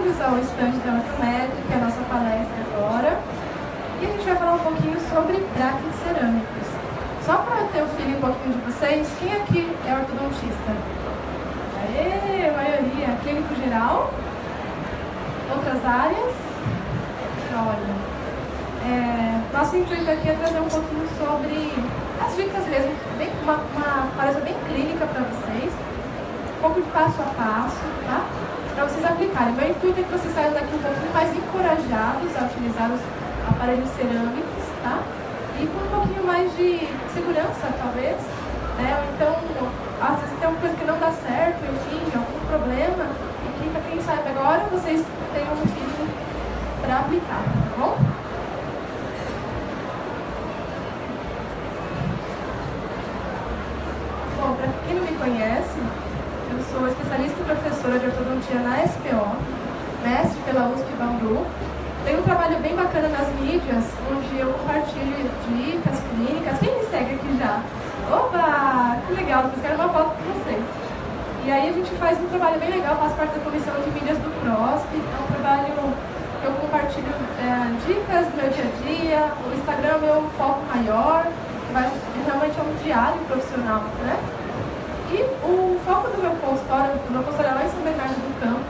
bem-vindos ao stand da Ortomed, que é a nossa palestra agora. E a gente vai falar um pouquinho sobre brackets cerâmicos. Só para ter o feeling um pouquinho de vocês, quem aqui é ortodontista? Aê, a maioria. Clínico geral? Outras áreas? Olha, nosso intuito aqui é trazer um pouquinho sobre as dicas mesmo, uma palestra bem clínica para vocês, um pouco de passo a passo, tá? Para vocês aplicarem. Meu intuito é que vocês saiam daqui um pouquinho mais encorajados a utilizar os aparelhos cerâmicos, tá? E com um pouquinho mais de segurança, talvez, né? Ou então, às vezes tem uma coisa que não dá certo, enfim, algum problema, e que, para quem sabe agora, vocês tenham um feeling para aplicar, tá bom? Bom, para quem não me conhece, eu sou especialista e professora de ortodontia na SPO, mestre pela USP Bauru. Tenho um trabalho bem bacana nas mídias, onde eu compartilho dicas clínicas. Quem me segue aqui já? Opa! Que legal, depois quero uma foto com vocês. E aí a gente faz um trabalho bem legal, faço parte da comissão de mídias do PROSP. É um trabalho que eu compartilho dicas do meu dia a dia. O Instagram é o meu foco maior, realmente é um diário profissional, né? E o foco do meu consultório é lá em São Bernardo do Campo.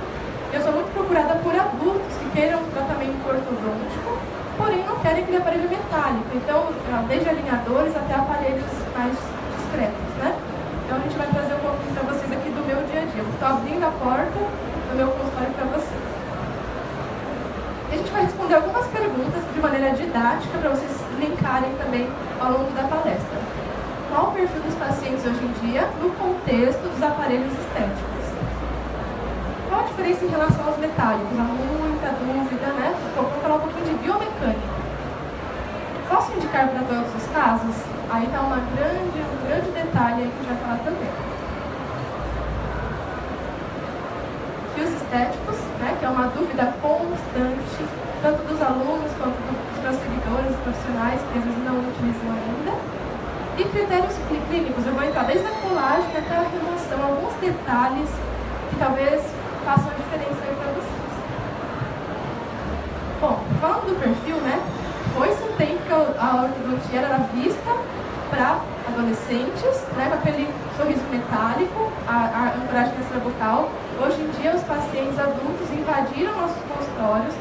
Eu sou muito procurada por adultos que queiram um tratamento ortodôntico, porém não querem aquele aparelho metálico. Então, desde alinhadores até aparelhos mais discretos, né? Então a gente vai trazer um pouquinho para vocês aqui do meu dia a dia. Estou abrindo a porta do meu consultório para vocês. E a gente vai responder algumas perguntas de maneira didática para vocês linkarem também ao longo da palestra. Qual o perfil dos pacientes hoje em dia no contexto dos aparelhos estéticos? Qual a diferença em relação aos metálicos? Há muita dúvida, né? Vou falar um pouquinho de biomecânica. Posso indicar para todos os casos? Aí está um grande detalhe aí que a gente vai falar também. Fios estéticos, né? Que é uma dúvida constante, tanto dos alunos quanto dos meus seguidores, profissionais, que às vezes não utilizam ainda. E critérios clínicos, eu vou entrar desde a colagem até a remoção, alguns detalhes que talvez façam a diferença aí para vocês. Bom, falando do perfil, né? Foi-se um tempo que a ortodontia era vista para adolescentes, né? Com aquele sorriso metálico, a ancoragem bucal. Hoje em dia, os pacientes adultos invadiram nossos consultórios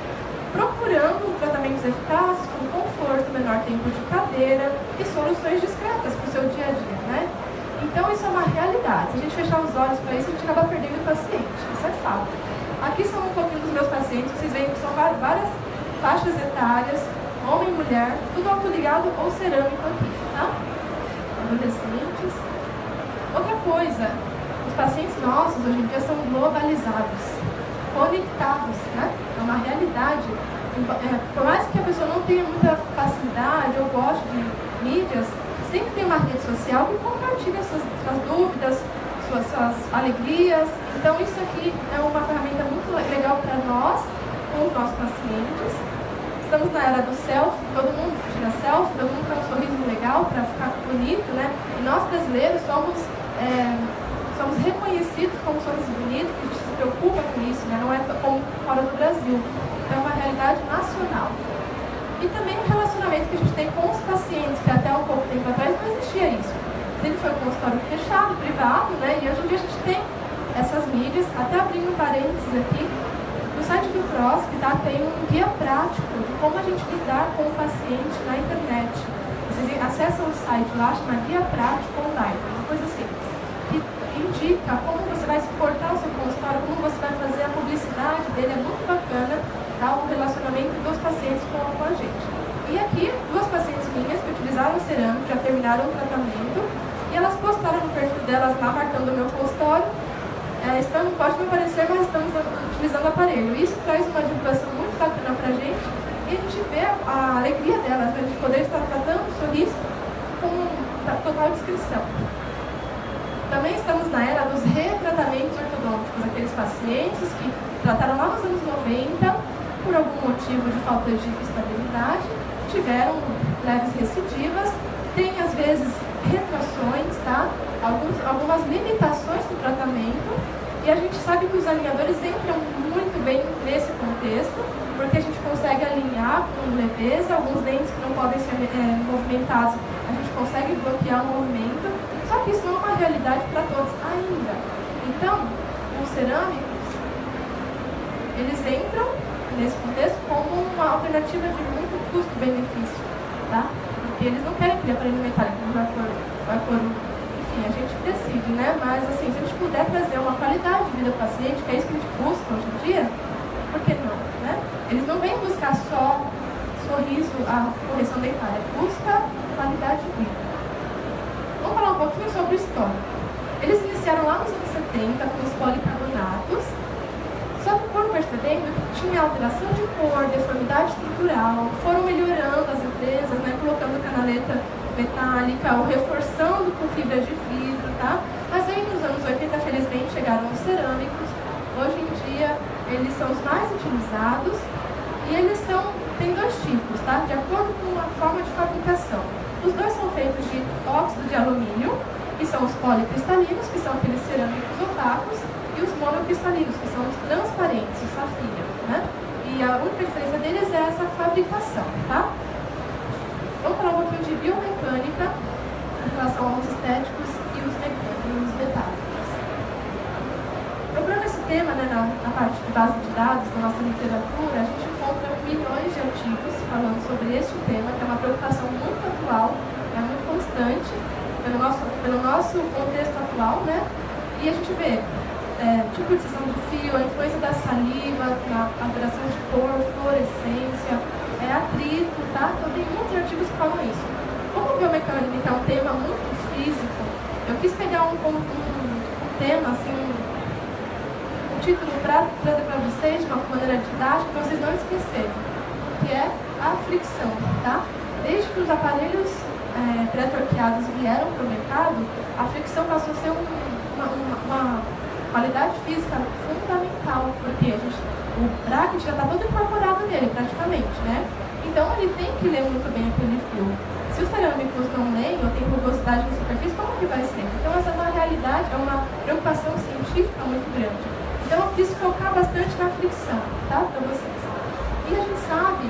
procurando tratamentos eficazes, com conforto, menor tempo de cadeira e soluções discretas para o seu dia a dia, né? Então, isso é uma realidade. Se a gente fechar os olhos para isso, a gente acaba perdendo o paciente. Isso é fato. Aqui são um pouquinho dos meus pacientes. Vocês veem que são várias faixas etárias, homem e mulher, tudo autoligado ou cerâmico aqui, tá? Adolescentes. Outra coisa, os pacientes nossos hoje em dia são globalizados, conectados, né? É uma realidade. Por mais que a pessoa não tenha muita facilidade ou goste de mídias, sempre tem uma rede social que compartilha suas dúvidas, suas alegrias. Então isso aqui é uma ferramenta muito legal para nós, com os nossos pacientes. Estamos na era do selfie, todo mundo tira selfie, todo mundo tem um sorriso legal para ficar bonito, né? E nós brasileiros somos reconhecidos como sorriso bonito, que a gente se preocupa com isso, né? Não é como fora do Brasil. É uma realidade nacional. E também o relacionamento que a gente tem com os pacientes, que até um pouco tempo atrás não existia isso. Sempre foi um consultório fechado, privado, né? E hoje em dia a gente tem essas mídias, até abrindo um parênteses aqui, no site do PROSP, tá? Tem um guia prático de como a gente lidar com o paciente na internet. Vocês acessam o site lá, chama Guia Prático Online, uma coisa assim, que indica como você vai exportar o seu consultório, como você vai fazer a publicidade dele, é muito bacana, tá? O relacionamento dos pacientes com a gente. E aqui, duas pacientes minhas que utilizaram cerâmico, já terminaram o tratamento, e elas postaram no perfil delas lá, marcando o meu consultório. Pode não parecer, mas estamos utilizando o aparelho. Isso traz uma divulgação muito bacana pra gente, e a gente vê a alegria delas, né? A gente poder estar tratando o sorriso com total descrição. Também estamos na era dos retratamentos ortodônticos, aqueles pacientes que trataram lá nos anos 90, por algum motivo de falta de estabilidade, tiveram leves recidivas, tem às vezes retrações, tá? Algumas limitações no tratamento, e a gente sabe que os alinhadores entram muito bem nesse leveza, alguns dentes que não podem ser movimentados, a gente consegue bloquear o movimento, só que isso não é uma realidade para todos ainda. Então, os cerâmicos, eles entram nesse contexto como uma alternativa de muito custo-benefício, tá? Porque eles não querem aquele aparelho metálico, vai por enfim, a gente decide, né? Mas assim, se a gente puder trazer uma qualidade de vida do paciente, que é isso que a gente busca hoje em dia, por que não, né? Eles não vêm buscar só sorriso, a correção dentária, busca qualidade de vida. Vamos falar um pouquinho sobre a história. Eles iniciaram lá nos anos 70 com os policarbonatos, só que foram percebendo que tinha alteração de cor, deformidade estrutural, foram melhorando as empresas, né, colocando canaleta metálica ou reforçando com fibra de vidro, tá? Mas aí nos anos 80, felizmente, chegaram os cerâmicos. Hoje em dia, eles são os mais utilizados e eles tem dois tipos, tá? De acordo com a forma de fabricação. Os dois são feitos de óxido de alumínio, que são os policristalinos, que são aqueles cerâmicos opacos, e os monocristalinos, que são os transparentes, o safira, né? E a única diferença deles é essa fabricação, tá? Vamos falar um pouquinho de biomecânica em relação aos estéticos e os metálicos. Procurando esse tema, né, na parte de base de dados da nossa literatura, a gente encontra milhões de artigos falando sobre este tema, que é uma preocupação muito atual, é muito constante, pelo nosso contexto atual, né? E a gente vê tipo de sessão de fio, a influência da saliva, na alteração de cor, fluorescência, atrito, tá? Então tem muitos artigos que falam isso. Como biomecânica é um tema muito físico, eu quis pegar um tema, assim, um título para trazer para vocês de uma maneira didática, para vocês não esquecerem, que é a fricção, tá? Desde que os aparelhos pré-torqueados vieram para o mercado, a fricção passou a ser uma qualidade física fundamental, porque o bracket já está todo incorporado nele, praticamente, né? Então, ele tem que ler muito bem aquele fio. Se os cerâmicos não leem ou tem rugosidade na superfície, como que vai ser? Então, essa é uma realidade, é uma preocupação científica muito grande. Então, eu quis focar bastante na fricção, tá? Para vocês. E a gente sabe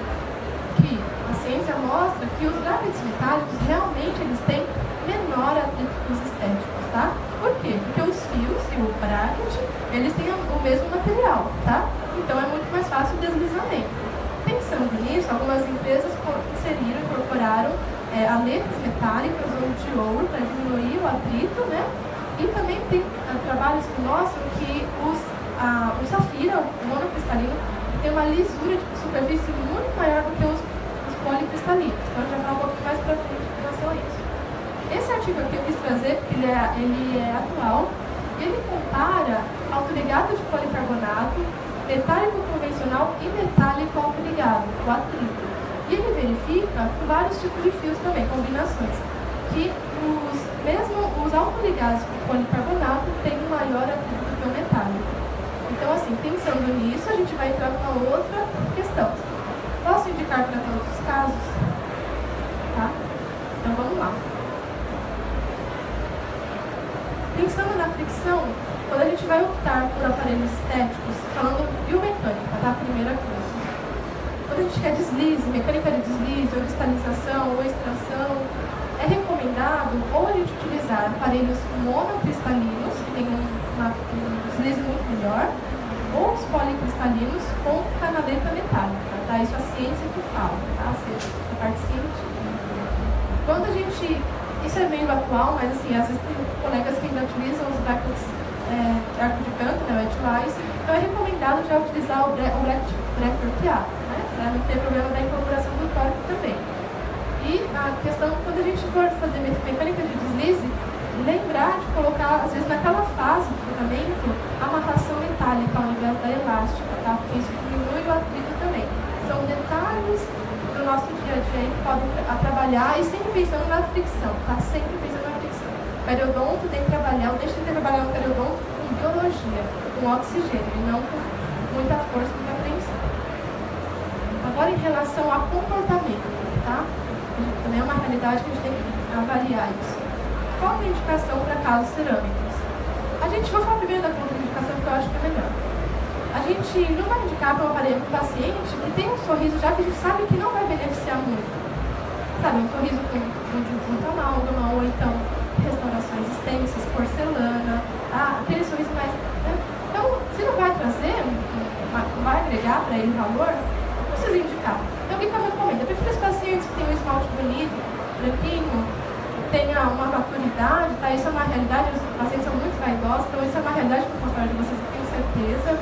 que a ciência mostra que os brackets metálicos, realmente, eles têm menor atrito que os estéticos, tá? Por quê? Porque os fios e o bracket, eles têm o mesmo material, tá? Então é muito mais fácil o deslizamento. Pensando nisso, algumas empresas incorporaram aletas metálicas ou de ouro para diminuir o atrito, né? E também tem trabalhos que mostram que o safira, o monocristalino, tem uma lisura de superfície muito maior do que os policristalinos. Então a gente vai falar um pouquinho mais para frente em relação a isso. Esse artigo aqui eu quis trazer porque ele é atual e ele compara autoligado de policarbonato, metálico convencional e metálico autoligado, o atrito. E ele verifica com vários tipos de fios também, combinações, que mesmo os autoligados com policarbonato têm um maior atrito do que o metálico. Então, assim, pensando nisso, a gente vai entrar numa outra questão. Posso indicar para todos os casos? Tá? Então, vamos lá. Pensando na fricção, quando a gente vai optar por aparelhos estéticos, falando biomecânica, tá? Primeira coisa. Quando a gente quer deslize, mecânica de deslize, ou cristalização, ou extração, é recomendado ou a gente utilizar aparelhos monocristalinos, que tem um deslize muito melhor, ou os policristalinos com canaleta metálica, tá? Isso é a ciência que fala, tá? Ou seja, a parte científica. Quando a gente... Isso é meio atual, mas assim, às vezes tem colegas que ainda utilizam os brackets de arco de canto, né, o edgewise, então é recomendado já utilizar o bracket pré-torqueado, né, para não ter problema da incorporação do torque também. E a questão, quando a gente for fazer mecânica de deslize, lembrar de colocar, às vezes naquela fase do tratamento, a amarração metálica ao invés da elástica, tá? Porque isso diminui o atrito também. São detalhes do nosso dia a dia que podem trabalhar e sempre pensando na fricção, tá? Sempre pensando na fricção. O periodonto tem que trabalhar, o dente tem que trabalhar o periodonto com biologia, com oxigênio, e não com muita força, muita apreensão. Agora, em relação a comportamento, tá? Também é uma realidade que a gente tem que avaliar isso. Qual é a indicação para casos cerâmicos? A gente vai falar primeiro da contraindicação, que eu acho que é melhor. A a gente não vai indicar para um paciente que tem um sorriso já que a gente sabe que não vai beneficiar muito. Sabe, um sorriso com desenvolvimento amálgama, ou então restaurações extensas, porcelana, aquele sorriso mais... Né? Então, se não vai trazer, não vai agregar para ele valor, não precisa indicar. Então, o que eu recomendo? Para aqueles pacientes que têm um esmalte bonito, branquinho, tenha uma maturidade, tá? Isso é uma realidade, os pacientes são muito vaidosos, então isso é uma realidade que o consultório de vocês, eu tenho certeza.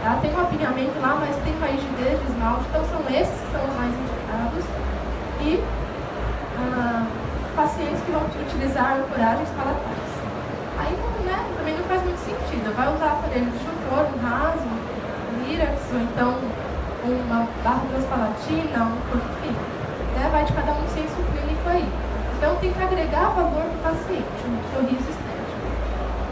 Tá? Tem um apinhamento lá, mas tem uma rigidez de esmalte, então são esses que são os mais indicados. E pacientes que vão utilizar ancoragens palatais. Aí, né, também não faz muito sentido. Vai usar aparelho de disjuntor, um raso, um Mirax, ou então uma barra transpalatina, enfim, né, vai de cada um senso clínico aí. Então, tem que agregar valor para o paciente, um sorriso estético.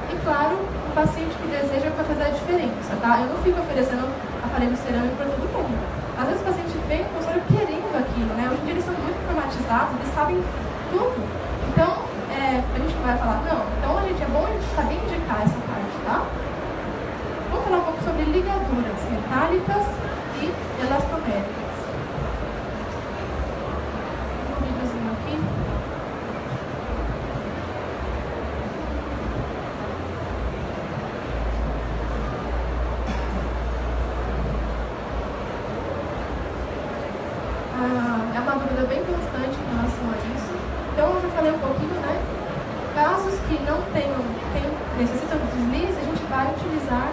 E, claro, o paciente que deseja vai fazer a diferença, tá? Eu não fico oferecendo aparelho cerâmico para todo mundo. Às vezes o paciente vem no consultório querendo aquilo, né? Hoje em dia eles são muito informatizados, eles sabem tudo. Então, a gente não vai falar, não. Então, é bom a gente saber indicar essa parte, tá? Vamos falar um pouco sobre ligaduras metálicas e elastoméricas. Um videozinho aqui. É uma dúvida bem constante em relação a isso. Então, eu já falei um pouquinho, né? Casos que não necessitam de deslize, a gente vai utilizar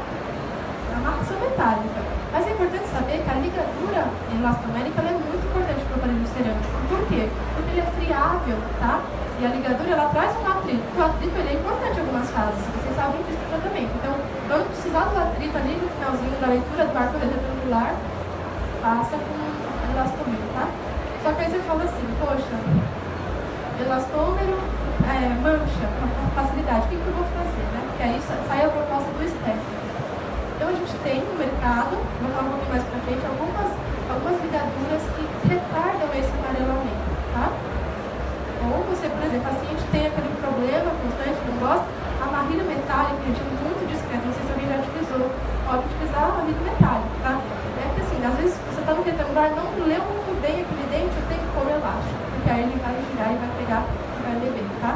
a marcação metálica. Mas é importante saber que a ligadura elastomérica é muito importante para o aparelho cerâmico. Por quê? Porque ele é friável, tá? E a ligadura, ela traz um atrito. O atrito, ele é importante em algumas fases, vocês sabem disso no tratamento. Então, quando precisar do atrito ali no finalzinho da leitura do arco retangular, faça com elastômero, tá? Só que aí você fala assim, poxa, elastômero mancha, com facilidade, o que eu vou fazer, né? Porque aí sai a proposta do estético. Então a gente tem no mercado, vou falar um pouquinho mais pra frente, algumas ligaduras que retardam esse amarelamento, tá? Ou você, por exemplo, o paciente tem aquele problema constante, não gosta, a marrilha metálica, gente, é muito discreta, não sei se alguém já utilizou, pode utilizar a marrilha metálica, tá? É que assim, às vezes você tá no retangular, não leu muito bem aquele dente, eu tenho que pôr elástico, porque aí ele vai girar e vai pegar e vai ler bem, tá?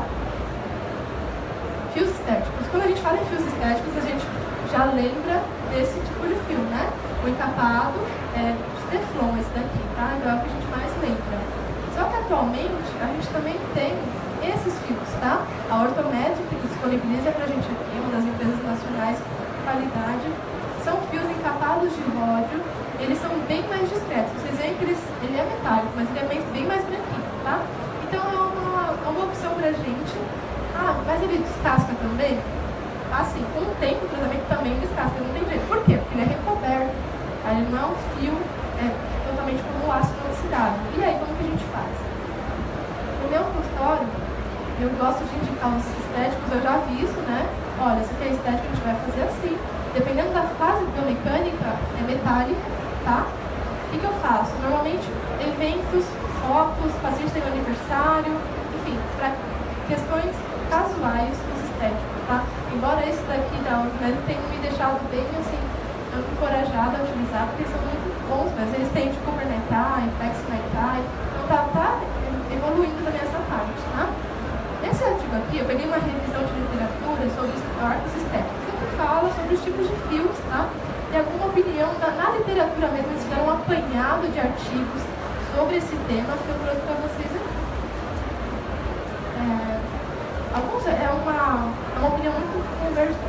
Fios estéticos. Quando a gente fala em fios estéticos, a gente já lembra desse tipo de fio, né? O encapado é de Teflon, esse daqui, tá? Então é o que a gente mais lembra. Só que atualmente a gente também tem esses fios, tá? A Ortométrica que disponibiliza pra gente aqui, uma das empresas nacionais de qualidade, são fios encapados de ródio, eles são bem mais discretos. Vocês veem que ele é metálico, mas ele é bem mais branquinho, tá? Então é uma opção pra gente. Mas ele descasca também? Assim, com o tempo, o tratamento também descasca, não tem jeito. Por quê? Porque ele é recoberto. Ele não é um fio totalmente como o ácido inoxidável. E aí, como que a gente faz? No meu consultório, eu gosto de indicar os estéticos, eu já aviso, né? Olha, esse aqui é estético, a gente vai fazer assim. Dependendo da fase biomecânica, é metálico, tá? O que eu faço? Normalmente, eventos, fotos, pacientes têm aniversário, enfim, para questões casuais dos estéticos, tá? Embora esse daqui da Ortométrica tenha me deixado bem, assim, encorajada a utilizar, porque são muito bons, mas eles têm de Kubernetai, FlexNetai, então tá evoluindo também essa parte, tá? Nesse artigo aqui, eu peguei uma revisão de literatura sobre os arcos estéticos. Sempre fala sobre os tipos de fios, tá? E alguma opinião na literatura mesmo, eles fizeram um apanhado de artigos sobre esse tema que eu trouxe para vocês aqui. Alguns é uma opinião muito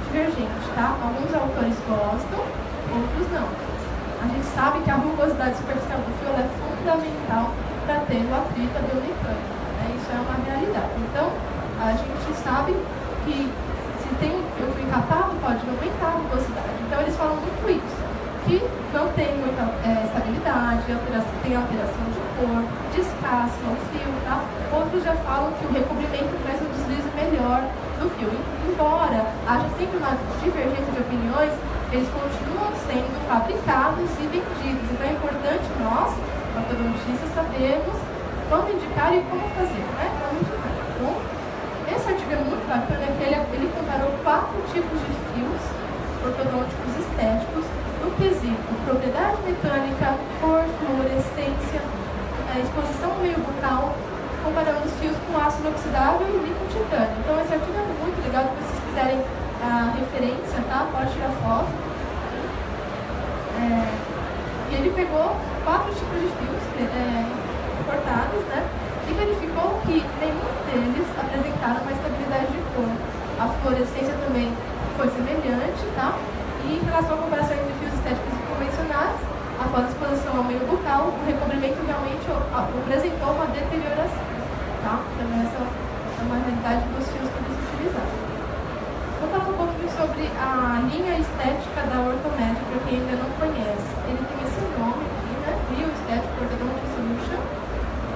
divergente, tá? Alguns autores gostam, outros não. A gente sabe que a rugosidade superficial do fio é fundamental para ter o atrito biomecânico, né? Isso é uma realidade. Então, a gente sabe que se tem um fio encapado, pode aumentar a rugosidade. Então, eles falam muito isso, que não tem muita estabilidade, tem alteração de cor, descasca o fio, tá? Outros já falam que o recobrimento traz um deslize melhor do fio. Embora haja sempre uma divergência de opiniões, eles continuam sendo fabricados e vendidos. Então é importante nós, ortodontistas, sabermos quando indicar e como fazer, né? Como indicar. Bom, esse artigo é muito bacana, que ele comparou 4 tipos de fios ortodônticos estéticos no quesito propriedade mecânica, cor, fluorescência, exposição no meio bucal, comparando os fios com aço inoxidável e líquido titânio. Então esse artigo é muito legal, se vocês quiserem a referência, tá? Pode tirar foto. E ele pegou 4 tipos de fios cortados, né? E verificou que nenhum deles apresentaram uma estabilidade de cor. A fluorescência também foi semelhante, tá? E em relação à comparação entre fios estéticos e convencionais, após a exposição ao meio bucal, o recobrimento realmente apresentou uma deterioração, tá? Então essa é uma realidade dos fios que eles utilizaram. Vou falar um pouquinho sobre a linha estética da Orthomed, para quem ainda não conhece. Ele tem esse nome aqui, né? Bio Estético Orthodontic Solution,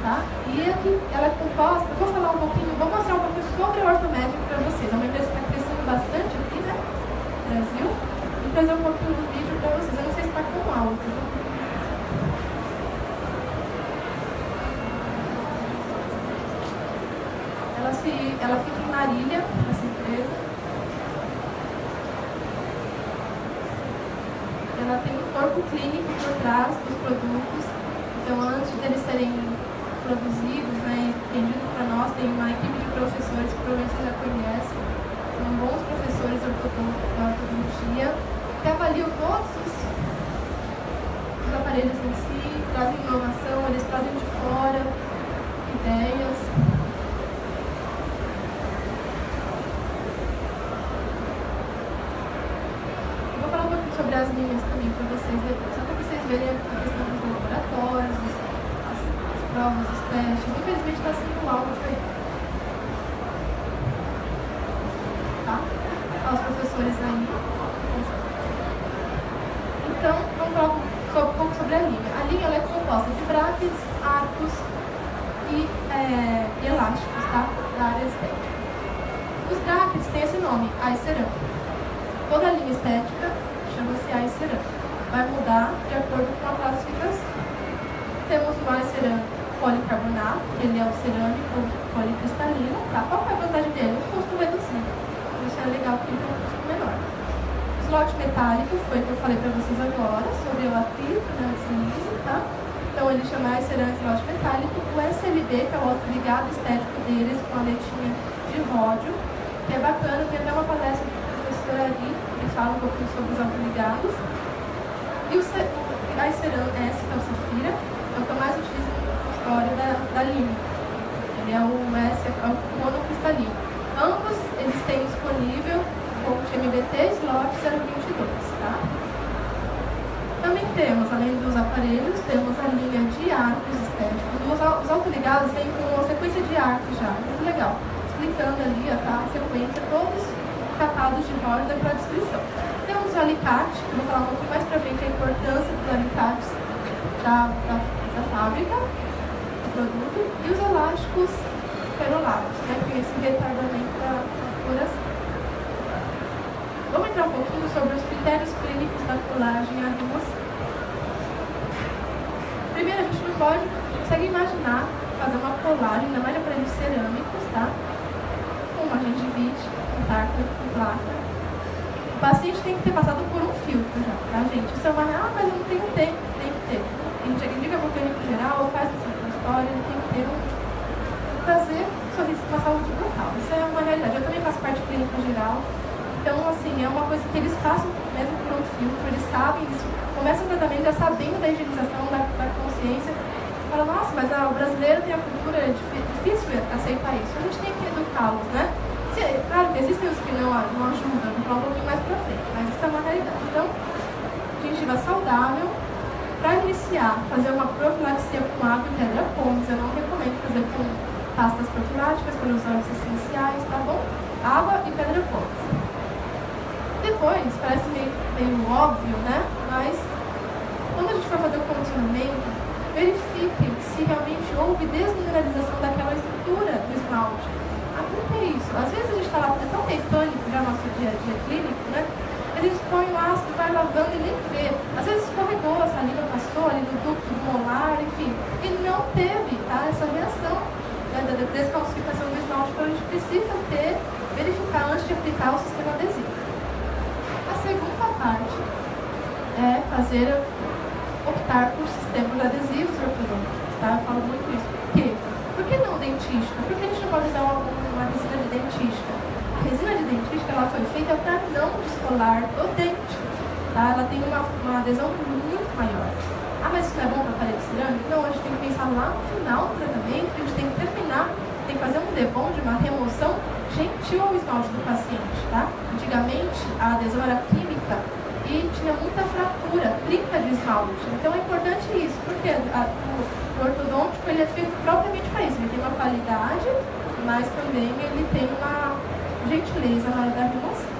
tá? E aqui ela é composta, vou falar um pouquinho, vou mostrar um pouquinho sobre a Orthomed para vocês. É uma empresa que está crescendo bastante aqui, né? No Brasil. Vou trazer um pouquinho do vídeo para vocês. Eu não sei se está com áudio. Ela fica em Marília, essa empresa. Ela tem um corpo clínico por trás dos produtos. Então, antes deles serem produzidos, né, e vendidos para nós, tem uma equipe de professores que provavelmente você já conhece. São bons professores da ortodontia, que avaliam todos os aparelhos em si, trazem inovação, eles trazem de fora ideias. Sobre as linhas também para vocês depois, só para vocês verem a questão dos laboratórios, as provas, os testes. Infelizmente está sendo áudio aí. Tá? Os professores aí. Então, vamos falar um pouco sobre a linha. A linha ela é composta de brackets, arcos e elásticos, tá? Da área estética. Os brackets têm esse nome, iCeram. Toda a linha estética chama-se iCeram. Vai mudar de acordo com a classificação. Temos o iCeram policarbonato, que ele é o cerâmico policristalino. Tá? Qual é a vantagem dele? O custo reduzido. Isso é legal porque ele tem um custo menor. O slot metálico foi o que eu falei para vocês agora, sobre o atrito, né, o deslize, tá? Então ele chama iCeram slot metálico. O SLB, que é o autoligado estético deles, com a letinha de ródio, que é bacana, tem até uma palestra do professor ali, eles falam um pouquinho sobre os autoligados. E o iCeram S, que é o Safira, é o que eu mais utilizo na história da linha. Ele é o S, é o monocristalino. Ambos eles têm disponível o MBT slot 022, tá? Também temos, além dos aparelhos, temos a linha de arcos estéticos. Os autoligados vêm com uma sequência de arcos já, muito legal. Explicando ali a sequência, todos catados de borda para a descrição. Temos o alicate, que eu vou falar um pouquinho mais para frente a importância dos alicates da fábrica, do produto, e os elásticos perolados, né, que tem esse retardamento da coloração. Vamos entrar um pouquinho sobre os critérios clínicos da colagem e a remoção. Primeiro, a gente não consegue imaginar fazer uma colagem, ainda mais de aparelhos cerâmicos, tá? Com uma gengivite, com placa. O paciente tem que ter passado por um filtro já, tá, gente? Isso é uma... mas eu não tenho tempo. Tem que ter. Indica para o clínico geral, ou faz no seu consultório, ele tem que ter trazer sorriso com a saúde bucal. Isso é uma realidade. Eu também faço parte clínica geral. Então, assim, é uma coisa que eles passam mesmo por um filtro, eles sabem, eles começam o tratamento já sabendo da higienização, da consciência. Fala, nossa, mas o brasileiro tem a cultura, é difícil aceitar isso. A gente tem que educá-los, né? Claro que existem os que não ajudam, vou falar um pouquinho mais pra frente, mas isso é uma realidade. Então, gengiva saudável, para iniciar, fazer uma profilaxia com água e pedra pomes. Eu não recomendo fazer com pastas profiláticas, pelos óleos essenciais, tá bom? Água e pedra pomes. Depois, parece meio óbvio, né? Mas, quando a gente for fazer o condicionamento, verifique se realmente houve desmineralização daquela estrutura do esmalte. Por que isso? Às vezes a gente está lá, é tão mecânico já no nosso dia a dia clínico, né? A gente põe o ácido, vai lavando e nem vê. Às vezes escorregou, a saliva passou ali no ducto molar, enfim. E não teve, tá? Essa reação, né, da descalcificação do esmalte. Então a gente precisa verificar antes de aplicar o sistema adesivo. A segunda parte é fazer optar por sistemas adesivos ortodônticos, tá? Eu falo muito isso. Por quê? Por que não dentística? Por que a gente não pode usar uma resina de dentística? A resina de dentística ela foi feita para não descolar o dente, tá? Ela tem uma adesão muito maior. Ah, mas isso não é bom para aparelho cerâmico? Não, a gente tem que pensar lá no final do tratamento, a gente tem que terminar, tem que fazer um debond, uma remoção gentil ao esmalte do paciente, tá? Antigamente, a adesão era química e tinha muita fratura, trinca de esmalte. Então é importante isso, porque o ortodôntico ele é feito propriamente para isso. Ele tem uma qualidade, mas também ele tem uma gentileza na hora da remoção,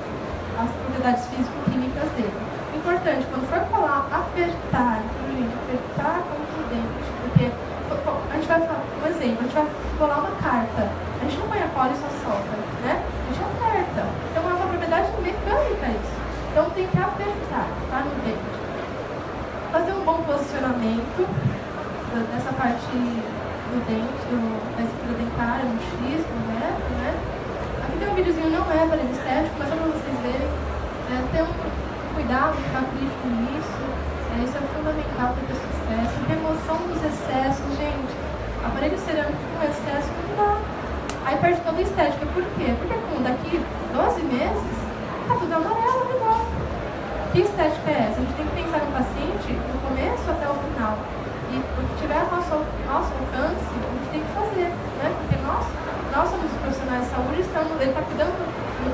as propriedades físico-químicas dele. Importante, quando for colar, apertar, gente, apertar contra o dente, porque a gente vai falar, por exemplo, a gente vai colar uma carta, a gente não põe a cola e só solta, né? A gente aperta. Então é uma propriedade mecânica isso. Então tem que apertar, tá, no dente. Fazer um bom posicionamento dessa parte do dente, da estrutura dentária, no X, no metro, né? Aqui tem um videozinho, não é aparelho estético, mas só para vocês verem, ter um cuidado, um capricho nisso, isso é fundamental para ter sucesso. Remoção dos excessos, gente, aparelho cerâmico com excesso não dá. Aí perde toda a estética. Por quê? Porque daqui 12 meses, tá tudo amarelo de novo. Que estética é essa? A gente tem que pensar no paciente do começo até o final. E o que tiver ao nosso alcance, a gente tem que fazer, né? Porque nós somos os profissionais de saúde, ele está cuidando,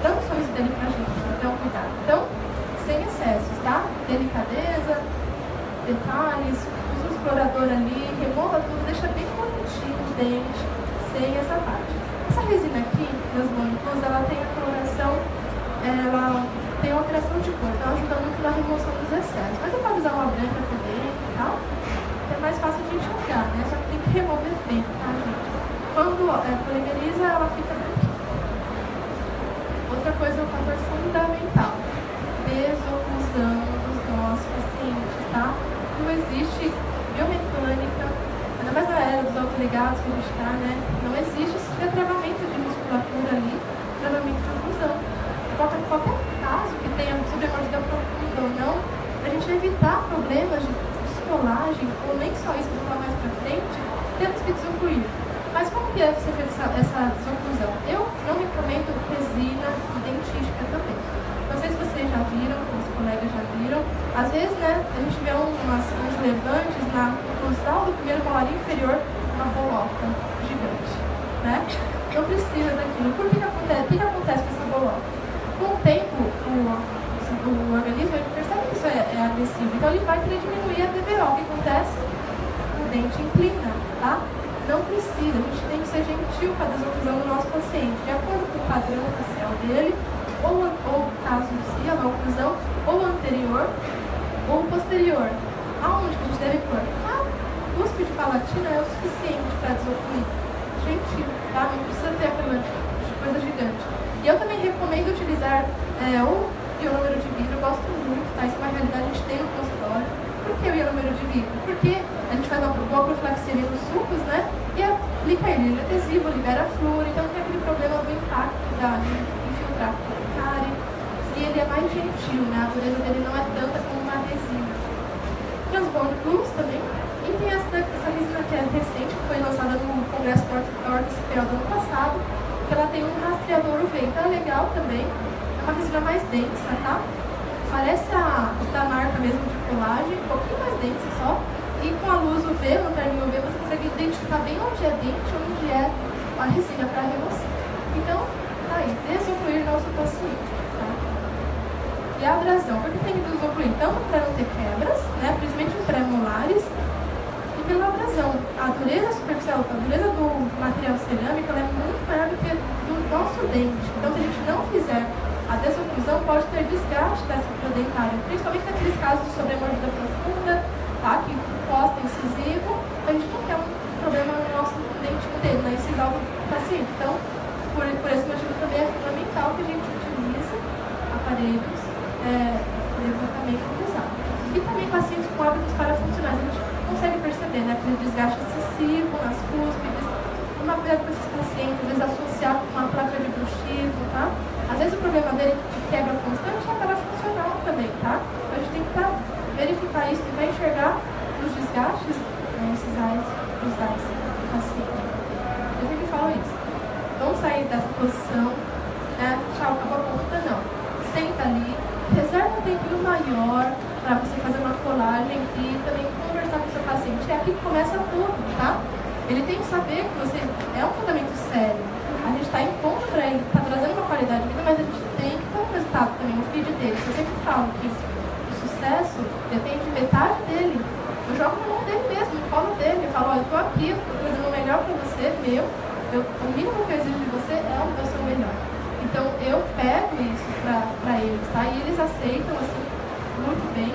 dando o sorriso dele pra gente, então cuidado. Então, sem excessos, tá? Delicadeza, detalhes, usa o explorador ali, remova tudo, deixa bem bonitinho o dente, sem essa parte. Essa resina aqui, Transbond Plus, ela tem a coloração, ela tem uma alteração de cor, então ajuda muito na remoção dos excessos. Mas eu posso usar uma branca também e tal, é mais fácil de enxergar, né? Só que tem que remover bem, tá, gente? Quando polimeriza, ela fica branquinha. Outra coisa é um fator fundamental. Desoclusão dos nossos pacientes, tá? Não existe biomecânica, ainda mais na era dos autoligados que a gente está, né? Não existe esse travamento de musculatura ali, travamento de oclusão. Qualquer caso que tenha sobremordida profunda ou não, para a gente evitar problemas de descolagem, ou nem só isso, vou falar mais para frente, temos que desocluir. Mas como que deve ser feita essa desoclusão? Eu não recomendo resina dentística também. Não sei se vocês já viram, os colegas já viram. Às vezes, né, a gente vê uns levantes na oclusal do primeiro molar inferior, uma bolota gigante, né? Não precisa daquilo. Por que acontece? O que acontece com essa bolota? Com o tempo, o organismo ele percebe que isso é agressivo, então ele vai querer diminuir a DBO. O que acontece? O dente inclina, tá? Não precisa, a gente tem que ser gentil com a desoclusão do nosso paciente, de acordo com o padrão facial dele, ou caso de a oclusão, ou anterior, ou posterior. Aonde que a gente deve pôr? A cúspide palatina é o suficiente para desocluir. Gentil, tá? Não precisa ter aquela coisa gigante. E eu também recomendo utilizar o ionômero de vidro, eu gosto muito, tá? Isso é uma realidade que a gente tem no consultório. Por que o ionômero de vidro? Porque a gente faz uma boa profilaxia ali nos sucos, né? E aplica ele é adesivo, libera flúor, então não tem aquele problema do impacto de infiltrar cárie. E ele é mais gentil, né? A dureza dele não é tanta como uma resina. Transbond Plus também. E tem essa resina que é recente, que foi lançada no Congresso do OrtoCPL do ano passado, que ela tem um rastreador UV, então é legal também. É uma resina mais densa, tá? Parece a da marca mesmo de colagem, um pouquinho mais densa só. E com a luz UV, no terminho UV, você consegue identificar bem onde é dente, onde é a resina para remoção. Então, tá aí, desocluir nosso paciente. Tá? E a abrasão, por que tem que desocluir? Tanto para não ter quebras, né, principalmente em pré-molares, e pela abrasão. A dureza superficial, a dureza do material cerâmico, ela é muito maior do que do nosso dente. Então, se a gente não fizer a desoclusão, pode ter desgaste da estrutura dentária, principalmente naqueles casos de sobremordida profunda, tá? Que posta incisivo, a gente não quer um problema no nosso dentinho dele, na incisal do paciente. Então, por esse motivo também é fundamental que a gente utilize aparelhos de levantamento cruzado. E também pacientes com hábitos parafuncionais, a gente consegue perceber, né? Aquele desgaste excessivo nas cúspides, uma cuidado com esses pacientes, às vezes associar com uma placa de bruxismo, tá? Às vezes o problema dele de quebra constante é parafuncional também, tá? Então a gente tem que estar verificar isso, tentar enxergar os desgastes nesses ais dos ais do paciente. Eu sempre falo isso. Não sair dessa posição, né? Tchau, acabou a consulta, não. Senta ali, reserva um tempinho maior para você fazer uma colagem e também conversar com o seu paciente. É aqui que começa tudo, tá? Ele tem que saber que você é um tratamento sério. A gente está impondo para ele, está trazendo uma qualidade de vida, mas a gente tem que ter um resultado também, um feed dele. Se eu sempre falo que o sucesso depende de metade dele, eu jogo na mão dele mesmo, no colo dele. Eu falo, olha, eu estou aqui, estou trazendo o melhor para você, o mínimo que eu exijo de você é o meu seu melhor. Então eu pego isso para eles, tá? E eles aceitam assim, muito bem,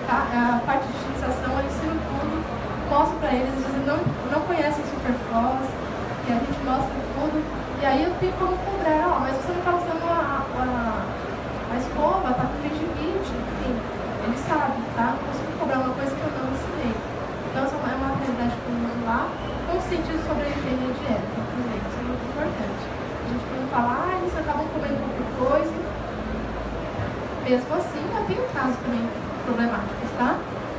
tá? A parte de utilização eu ensino tudo, mostro para eles, às vezes não conhecem Superfloss, e a gente mostra tudo, e aí eu tenho como cobrar, ó, mas você não está usando a escova, tá com gengivite, enfim, eles sabem, tá? Não consigo cobrar uma coisa que eu não ensinei. Então essa é uma realidade que eu uso lá, conscientizo sobre a higiene e a dieta, também, isso é muito importante. A gente não fala, eles acabam comendo qualquer coisa. Mesmo assim, eu tenho casos também problemáticos, tá?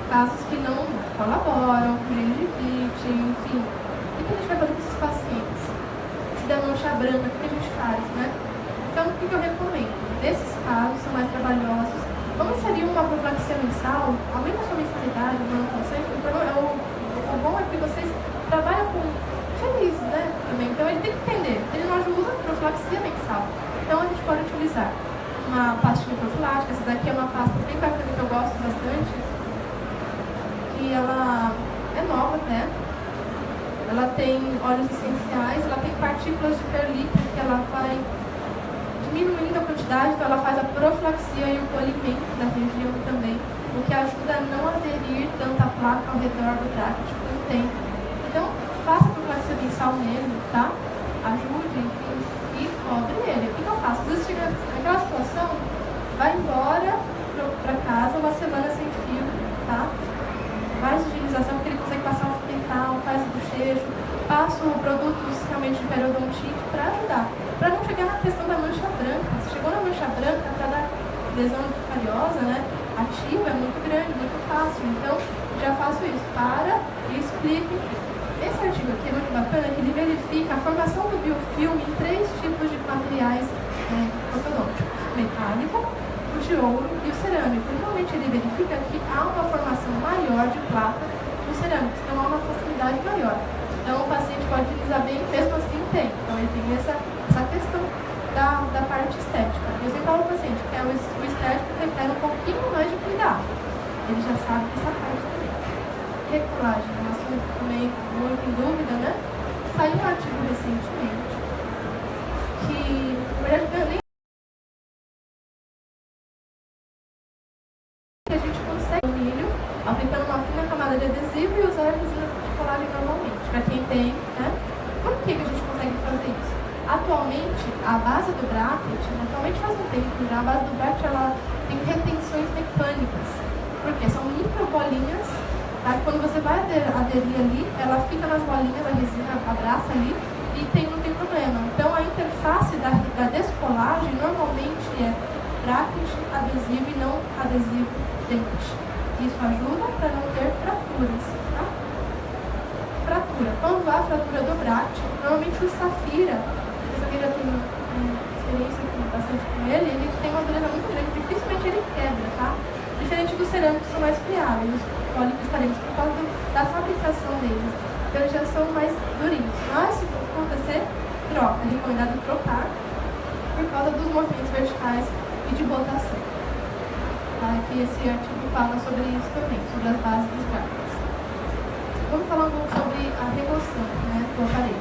Casos que não colaboram, com gengivite, enfim. O que a gente vai fazer com esses pacientes? Se der mancha branca, o que a gente faz, né? Então, o que eu recomendo? Nesses casos, são mais trabalhosos. Vamos inserir uma profilaxia mensal, aumenta a sua mensalidade, o bom é que vocês trabalham com feliz, né? Também. Então, ele tem que entender. Ele não ajuda a profilaxia mensal. Então, a gente pode utilizar uma pastinha profilática. Essa daqui é uma pasta bem bacana que eu gosto bastante, que ela é nova até. Ela tem óleos essenciais, ela tem partículas de perlita que ela vai diminuindo a quantidade, então ela faz a profilaxia e o polimento da região também, o que ajuda a não aderir tanta placa ao redor do tráqueo com o tempo. Então, faça a profilaxia mensal nele, tá? Ajude, enfim, e cobre ele. O que eu faço? Às vezes chega naquela situação, vai embora para casa uma semana sem fio, tá? Faz higienização, porque ele consegue passar o fio dental, faz o bochecho, passo produtos realmente de periodontite para ajudar. Para não chegar na questão da mancha branca. Se chegou na mancha branca, para dar lesão cariosa, né? Ativa é muito grande, muito fácil. Então, já faço isso. Para e explico, enfim. Esse artigo aqui é muito bacana, que ele verifica a formação do biofilme em 3 tipos de materiais ortodônticos: metálico, o de ouro e o cerâmico. Normalmente ele verifica que há uma formação maior de placa nos cerâmicos, então há uma facilidade maior. Então o paciente pode utilizar bem, mesmo assim tem. Então ele tem essa questão da parte estética. Eu sempre falo ao paciente que o estético requer um pouquinho mais de cuidado. Ele já sabe essa parte também. Recolagem é um assunto também muito em dúvida, né? Saiu um artigo recentemente que, na verdade, nem que a gente consegue o milho aplicando uma fina camada de adesivo e usar a resina de colagem normalmente, para quem tem, né? Por que a gente consegue fazer isso? Atualmente, a base do bracket, atualmente faz um tempo já, a base do bracket ela tem retenções mecânicas, porque são micro bolinhas. Tá? Quando você vai aderir ali, ela fica nas bolinhas, a resina abraça ali e não tem problema. Então a interface da descolagem normalmente é bracket adesivo e não adesivo dente. Isso ajuda para não ter fraturas. Tá? Fratura. Quando há fratura do bracket, normalmente o Safira, esse aqui já tem experiência bastante com ele tem uma dureza muito grande, dificilmente ele quebra, tá? Diferente dos cerâmicos que são mais friáveis, os policristaleiros, por causa da fabricação deles. Então eles já são mais durinhos. Mas se acontecer, troca. É recomendado trocar por causa dos movimentos verticais e de rotação. Tá? Aqui esse artigo fala sobre isso também, sobre as bases dos brackets. Vamos falar um pouco sobre a remoção, né, do aparelho.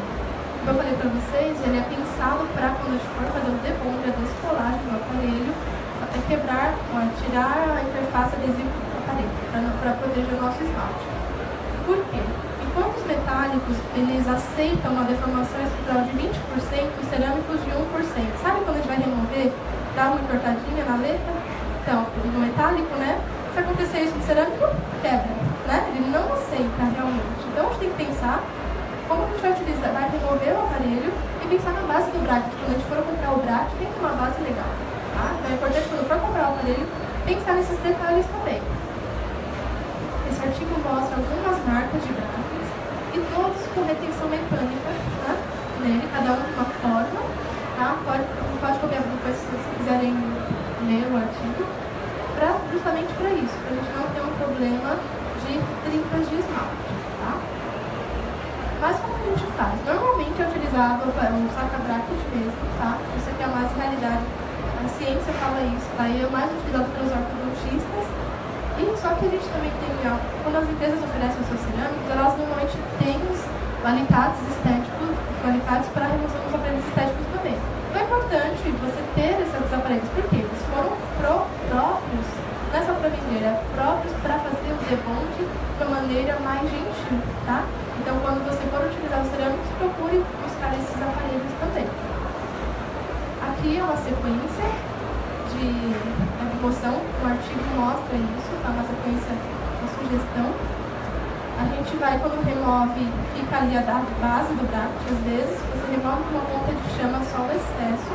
Como eu falei para vocês, ele é pensado para quando a gente for fazer o debond, a descolagem do aparelho, quebrar, tirar a interface adesiva do aparelho, para proteger o nosso esmalte. Por quê? Enquanto os metálicos, eles aceitam uma deformação estrutural de 20%, os cerâmicos de 1%. Sabe quando a gente vai remover, dá uma entortadinha na letra? Então, no metálico, né? Se acontecer isso no cerâmico, quebra, né? Ele não aceita realmente. Então, a gente tem que pensar como a gente vai utilizar, vai remover o aparelho e pensar na base do bracket. Quando a gente for comprar o bracket, tem que ter uma base legal. Tá? Então é importante, quando for comprar o aparelho, pensar nesses detalhes também. mostra algumas marcas de brackets e todos com retenção mecânica, tá? Nele, cada um de uma forma, tá? Pode copiar depois se vocês quiserem ler o artigo, justamente para isso, para a gente não ter um problema de trintas de esmalte, tá? Mas como a gente faz? Normalmente é utilizado o saca-bracket mesmo, tá? Isso aqui é mais realidade, a ciência fala isso, tá? E é mais utilizado pelos ortodontistas. E só que a gente também tem, quando as empresas oferecem os seus cerâmicos, elas normalmente têm os alicates estéticos, os alicates para a remoção dos aparelhos estéticos também. Então é importante você ter esses aparelhos, porque eles foram próprios, não é só para vender, é próprios para fazer o debonde de uma maneira mais gentil, tá? Então, quando você for utilizar os cerâmicos, procure buscar esses aparelhos também. Aqui é uma sequência de remoção, o artigo mostra isso, tá? Uma sequência, uma sugestão. A gente vai, quando remove, fica ali a base do bracket, às vezes, você remove com uma ponta de chama só o excesso.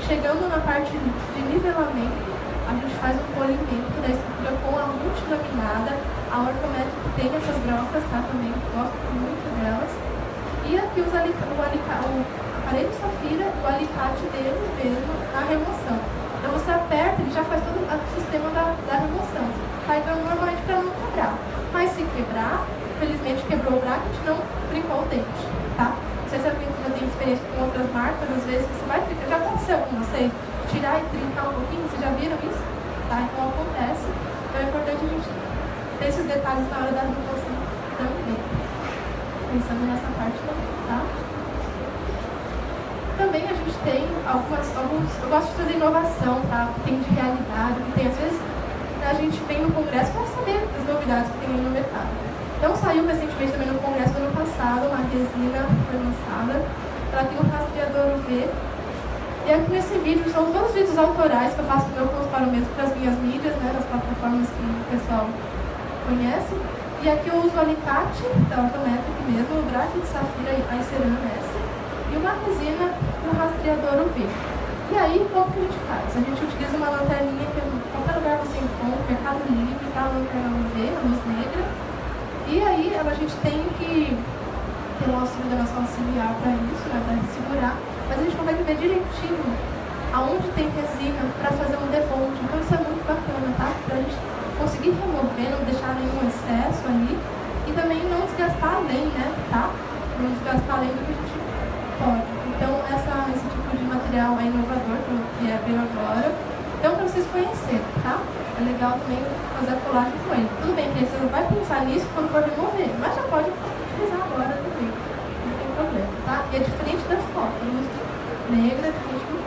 Chegando na parte de nivelamento, a gente faz um polimento da estrutura com a multilaminada. A ortométrica tem essas brocas, tá? Também gosto muito delas. E aqui o aparelho Safira, o alicate dele mesmo, na remoção. Então você aperta, ele já faz todo o sistema da remoção. Tá? Então normalmente para não quebrar. Mas se quebrar, infelizmente quebrou o bracket, não trincou o dente, tá? Não sei se alguém já tem experiência com outras marcas, às vezes você vai trincar. Já aconteceu com vocês? Tirar e trincar um pouquinho, vocês já viram isso? Tá? Então acontece. Então é importante a gente ter esses detalhes na hora da remoção também. Pensando nessa parte também, tá? Também a gente tem alguns, eu gosto de fazer inovação, tá? Que tem de realidade, que tem, às vezes, a gente vem no congresso para saber das novidades que tem aí no mercado. Então saiu recentemente também no congresso do ano passado, uma resina foi lançada, ela tem um rastreador UV. E aqui nesse vídeo, são todos os vídeos autorais que eu faço no meu consultório mesmo para as minhas mídias, né? Das plataformas que o pessoal conhece. E aqui eu uso o alicate da Ortometric mesmo, o bracket de Safira Iceran S, e uma resina no rastreador UV. E aí, como que a gente faz? A gente utiliza uma lanterninha que em qualquer lugar você encontra, Mercado Livre, tá? A lanterna UV, a luz negra. E aí, a gente tem que ter um auxílio da nossa auxiliar para isso, né? Para segurar. Mas a gente consegue ver direitinho aonde tem resina para fazer um debonde. Então isso é muito bacana, tá? Para a gente conseguir remover, não deixar nenhum excesso ali. E também não desgastar além, né? Tá? Não desgastar além do que a gente pode. Então esse tipo de material é inovador, que é bem agora. Então para vocês conhecerem, tá? É legal também fazer a colagem com ele. Tudo bem que você não vai pensar nisso quando for remover, mas já pode utilizar agora também. Não tem problema, tá? E é diferente da foto, luz negra, diferente do...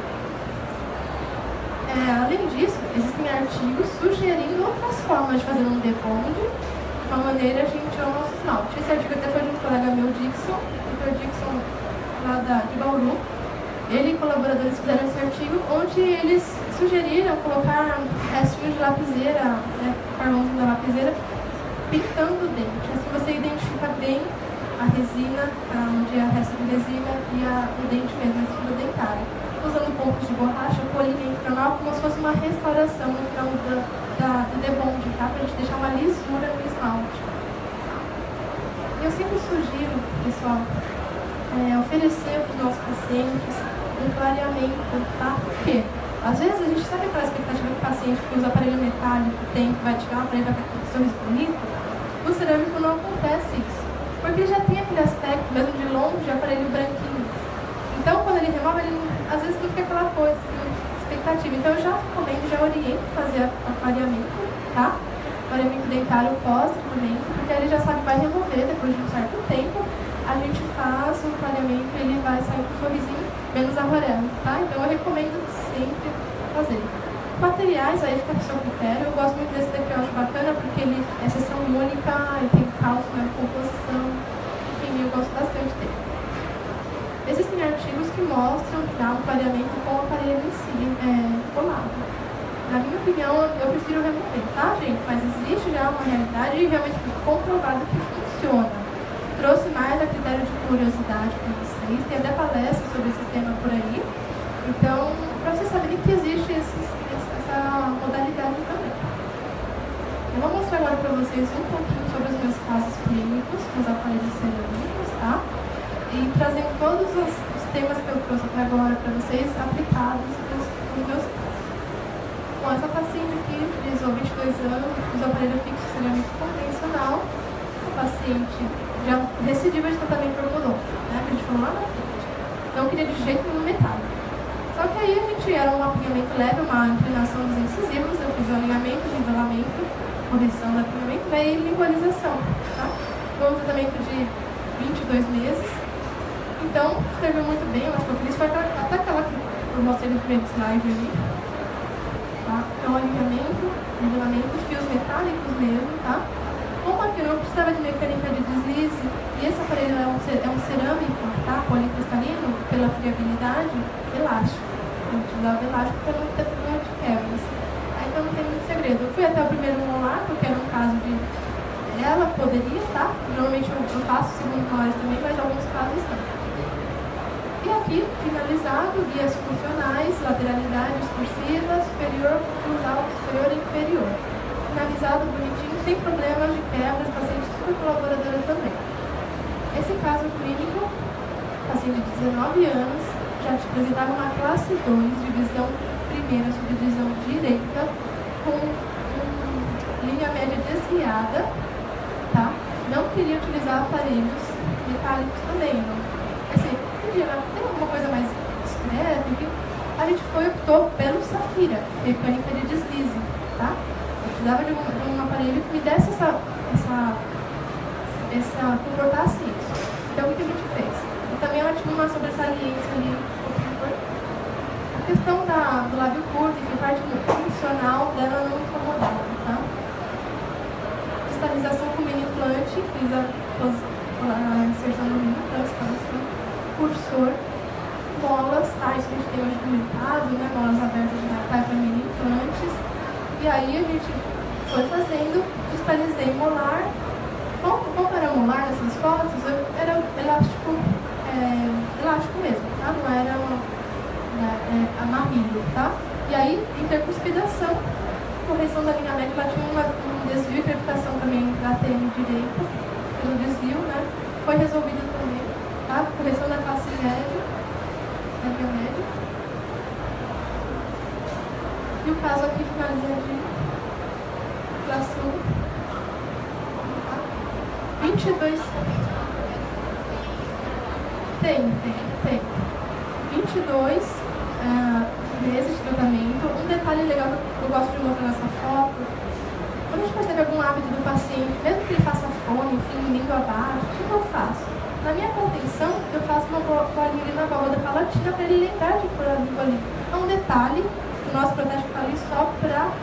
além disso, existem artigos sugerindo outras formas de fazer um debonde de uma maneira a gente ama o nosso esmalte. Esse artigo até foi de um colega meu, Dixon, Dr. Dixon, lá de Bauru. Ele e colaboradores fizeram esse artigo, onde eles sugeriram colocar restinhos de lapiseira, né, carvãozinho da lapiseira, pintando o dente. Assim você identifica bem a resina, onde é o resto de resina, e o dente mesmo, a estrutura dentária. Usando pontos de borracha, polimento canal, como se fosse uma restauração no final do debonde, tá? Pra gente deixar uma lisura no esmalte. Eu sempre sugiro, pessoal, oferecer para os nossos pacientes um clareamento, tá? Por quê? Às vezes a gente sabe aquela expectativa do paciente que usa aparelho metálico, tem, que vai tirar o aparelho, vai ficar com um sorriso bonito. No cerâmico não acontece isso, porque ele já tem aquele aspecto, mesmo de longe, de aparelho branquinho. Então, quando ele remove, ele às vezes não fica aquela coisa, assim, expectativa. Então, eu já recomendo, já oriento fazer aquareamento, tá? Aquareamento dentário pós-tratamento, porque ele já sabe que vai remover depois de um certo tempo. A gente faz o clareamento e ele vai sair com um sorrisinho menos amarelo, tá? Então eu recomendo sempre fazer. Materiais aí fica pro seu critério. Eu gosto muito desse daqui, eu acho bacana, porque ele é seção única, ele tem cálcio na composição, enfim, eu gosto bastante dele. Existem artigos que mostram o clareamento com o aparelho em si, colado. Na minha opinião, eu prefiro remover, tá, gente? Mas existe já uma realidade realmente comprovada que funciona. Trouxe mais a critério de curiosidade para vocês, tem até palestra sobre esse tema por aí. Então, para vocês saberem que existe essa modalidade também. Eu vou mostrar agora para vocês um pouquinho sobre os meus casos. trazendo todos os temas que eu trouxe até agora para vocês aplicados nos meus casos. Bom, essa paciente aqui utilizou 22 anos, utilizou aparelho fixo cerâmico convencional. O paciente já recidiva de tratamento ortodôntico, né, que a gente falou lá na frente. Não queria de jeito nenhum metálico. Só que aí a gente era um apinhamento leve, uma inclinação dos incisivos, eu fiz o alinhamento, nivelamento, correção do apinhamento, daí lingualização, tá? Foi um tratamento de 22 meses. Então, escreveu muito bem, ela ficou feliz, foi até aquela que eu mostrei no primeiro slide ali. Tá? Então, alinhamento, nivelamento, fios metálicos mesmo, tá? Como aqui não precisava de mecânica de deslize, e esse aparelho é um cerâmico, tá? Policristalino, pela friabilidade, elástico. Eu utilizava elástico para não ter problema de quebras. Aí, então não tem muito segredo. Eu fui até o primeiro molar, porque era um caso de... Ela poderia, tá? Normalmente eu faço segundo molares também, mas em alguns casos não. E aqui, finalizado, guias funcionais, lateralidade exkursiva, superior, cruzal, superior e inferior. Finalizado, bonitinho, sem problemas de quebras, paciente super colaboradora também. Esse caso clínico, paciente de 19 anos, já te apresentava uma classe 2, divisão primeira, subdivisão direita, com linha média desviada, tá? Não queria utilizar aparelhos metálicos também, não. Assim, tem alguma coisa mais discreta, enfim. A gente optou pelo Safira, mecânica de deslize, tá? Eu precisava de um aparelho que me desse comportasse isso. Então, o que a gente fez? E também ela tinha uma sobressalência ali, um pouquinho importante. A questão do lábio curto, enfim, a parte funcional dela não incomodava, tá? Cristalização com mini implant, fiz a inserção do mini implant, cursor, molas, tá? Isso a gente tem hoje comentado, né? Molas abertas para mini implantes. E aí a gente foi fazendo, cristalizei molar. Como era molar nessas fotos, era elástico mesmo, tá? Não era amarrilho, tá? E aí, intercuspidação, correção da linha média, ela tinha um desvio e crepitação também da ATM direita, pelo desvio, né? Foi resolvido também, tá? Correção da classe média, da linha média. E o caso aqui finaliza de classe 1. 22. Tem. 22 meses de tratamento. Um detalhe legal que eu gosto de mostrar nessa foto, quando a gente percebe algum hábito do paciente, mesmo que ele faça fome, enfim, língua abaixo, o que eu faço? Na minha contenção, eu faço uma bolinha ali na válvula da palatina para ele lembrar de pôr a língua ali. É um detalhe, o nosso protético está ali só para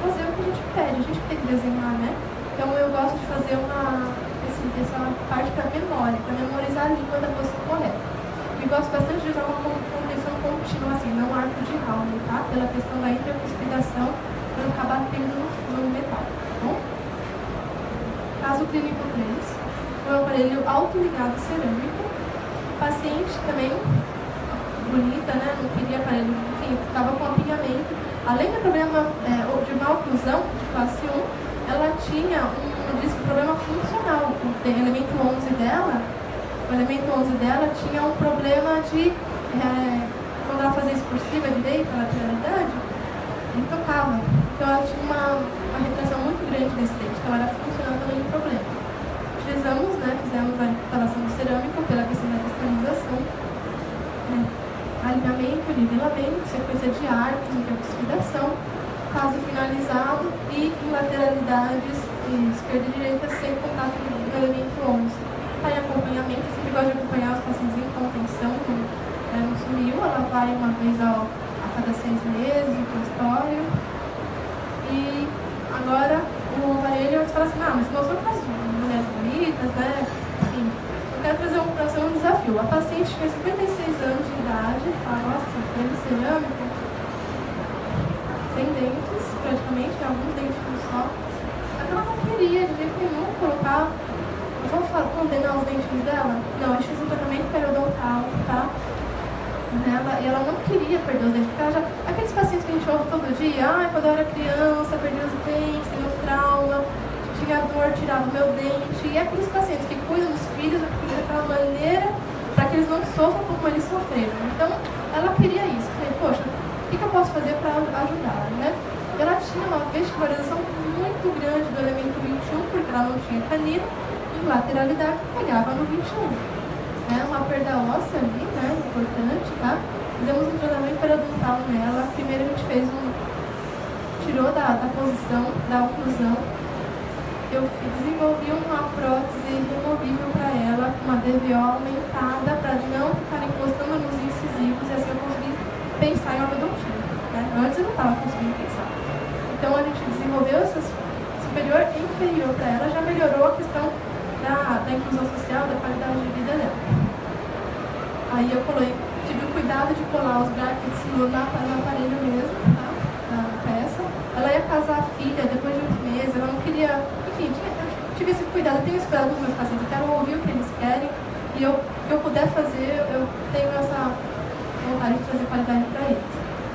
fazer o que a gente pede, a gente tem que desenhar, né? Então eu gosto de fazer essa parte para memória, para memorizar a língua da posição correta. E gosto bastante de usar uma contenção contínua, assim, não arco de Raunel, tá? Pela questão da intercuspidação, para não ficar batendo no metal, tá bom? Caso clínico 3, um aparelho autoligado cerâmico. Paciente também, bonita, né? Não queria aparelho, enfim, estava com apinhamento. Além do problema de maloclusão de classe 1, ela tinha um problema funcional. O elemento 11 dela tinha um problema de, quando ela fazia expulsiva direita, lateralidade, ele tocava. Então ela tinha uma retração muito grande desse dente, então era funcional também o problema. Utilizamos, né, fizemos a instalação do cerâmico pela questão da cristalização, alinhamento, nivelamento, sequência de arcos, intercuspidação, caso finalizado e em lateralidades esquerda e direita sem contato com o elemento 11. Está em acompanhamento, eu sempre gosto de acompanhar os pacientes em contenção, não sumiu, ela vai uma vez a cada 6 meses no consultório. E agora o aparelho, você fala assim, mas mostrou para as mulheres bonitas, né? Enfim, eu quero trazer um desafio. A paciente tinha 56 anos de idade, nossa, aparelho cerâmico, sem dentes, praticamente, alguns dentes no só. Só que ela não queria de jeito nenhum colocar. Vamos condenar os dentes dela? Não, a gente fez um tratamento periodontal, tá? E ela não queria perder os dentes, porque ela já. Aqueles pacientes que a gente ouve todo dia, quando eu era criança, perdi os dentes, tenho trauma, tinha dor, tirava o meu dente. E aqueles pacientes que cuidam dos filhos, daquela maneira, para que eles não sofram como eles sofreram. Então, ela queria isso. Eu falei, poxa, o que eu posso fazer para ajudar, né? Ela tinha uma vascularização muito grande do elemento 21, porque ela não tinha canino, e lateralidade pegava no 21. Né? Uma perda óssea ali, né? Importante, tá? Fizemos um tratamento periodontal nela. Primeiro a gente fez tirou da posição, da oclusão. Eu desenvolvi uma prótese removível para ela, com uma DVO aumentada, para não ficar encostando nos incisivos, e assim eu consegui pensar em ortodontia. Né? Antes eu não estava conseguindo pensar. Então a gente desenvolveu essa superior e inferior para ela, já melhorou a questão da inclusão social, da qualidade de vida dela. Aí eu tive o cuidado de colar os brackets no aparelho mesmo, tá? Na peça. Ela ia casar a filha depois de uns meses, ela não queria... Enfim, eu tive esse cuidado, eu tenho esse cuidado com os meus pacientes, eu quero ouvir o que eles querem, e o que eu puder fazer, eu tenho essa vontade de trazer qualidade para eles.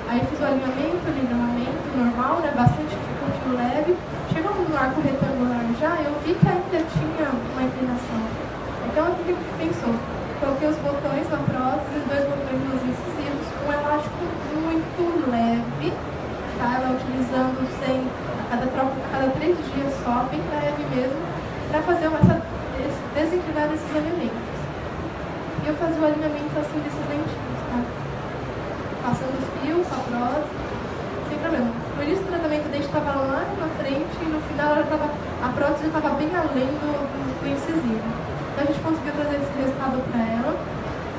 Aí fiz o alinhamento, o nivelamento normal, né, bastante com fio leve. Chegou no arco retangular já, eu vi que ainda tinha uma inclinação. Então, o que eu pensou? Coloquei os botões na prótese, 2 botões nos incisivos, um elástico muito leve, tá? Ela utilizando a cada 3 dias só, bem leve mesmo, para fazer desinclinar esses elementos. E eu fazia o alinhamento assim desses dentinhos, tá? Passando os fios, a prótese, sem problema. No início do tratamento, o dente estava lá na frente e no final a prótese estava bem além do incisivo. Então a gente conseguiu trazer esse resultado para ela.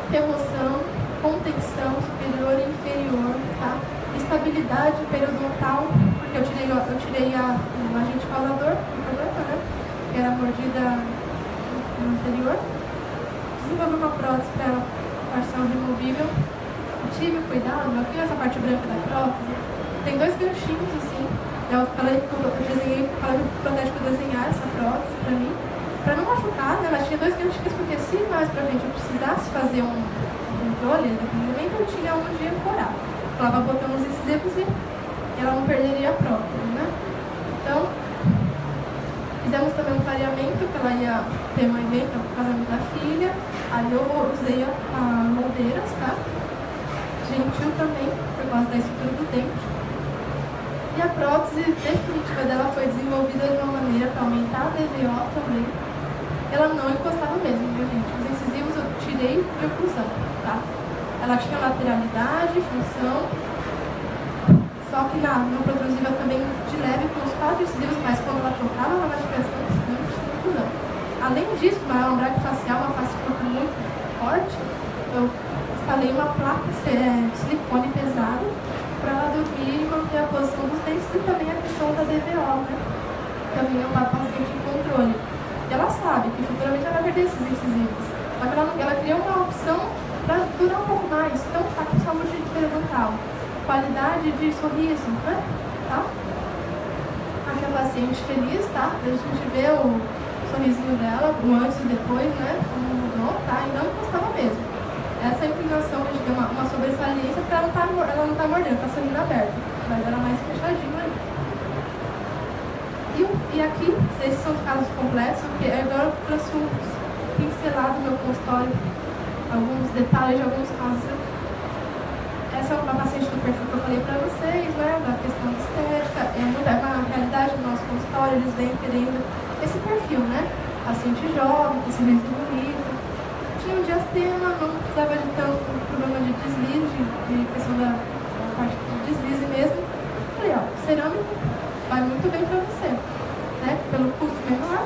Remoção, contenção superior e inferior, tá? Estabilidade periodontal, porque eu tirei o agente causador, o problema, né? Que era a mordida no anterior. Desenvolvi uma prótese para ela, parcial removível. Tive cuidado, aqui nessa parte branca da prótese, tem 2 ganchinhos assim. Eu desenhei, falei pro protético desenhar essa prótese para mim, para não machucar, né? Mas tinha 2 ganchinhos, porque se mais pra frente eu precisasse fazer um controle daquele momento, eu tinha onde ancorar. Colava botão nos incisivos e ela não perderia a prótese, né? Então, fizemos também um clareamento, que ela ia ter um evento, o casamento da filha. Aí eu usei a moldeiras, tá? Gentil também, por causa da estrutura do dente. E a prótese definitiva dela foi desenvolvida de uma maneira para aumentar a DVO também. Ela não encostava mesmo, viu, gente? Os incisivos eu tirei de oclusão, tá? Ela tinha lateralidade, função, só que não produziva também de leve com os 4 incisivos, mas quando ela tocava na mastigação, não tinha oclusão. Além disso, uma umbraque facial, uma face corpo muito forte, eu instalei uma placa de silicone pesado para ela dormir e manter a posição dos dentes e também a questão da DVO, né? Também é uma paciente em controle. E ela sabe que futuramente ela vai perder esses incisivos. Só que ela criou uma opção para durar um pouco mais. Então, tá com saúde periodontal, qualidade de sorriso, né? Tá? Aqui a paciente feliz, tá? A gente vê o sorrisinho dela, o antes e depois, né? Como mudou, tá? E não encostava mesmo. Essa inclinação, a gente deu uma sobressalência para ela não tá mordendo, tá sorrindo aberto. Mas era mais fechadinho aí. E aqui, esses são os casos completos, porque agora eu trouxe um pincelado no meu consultório, alguns detalhes de alguns casos. Essa é uma paciente do perfil que eu falei para vocês, né, da questão estética, é uma realidade do nosso consultório, eles vêm querendo esse perfil, né, paciente jovem, com sorriso bonito, tinha um diastema, não precisava de tanto problema de deslize, de questão da parte de deslize mesmo. Falei, ó, cerâmico vai muito bem para você. Né, pelo custo menor,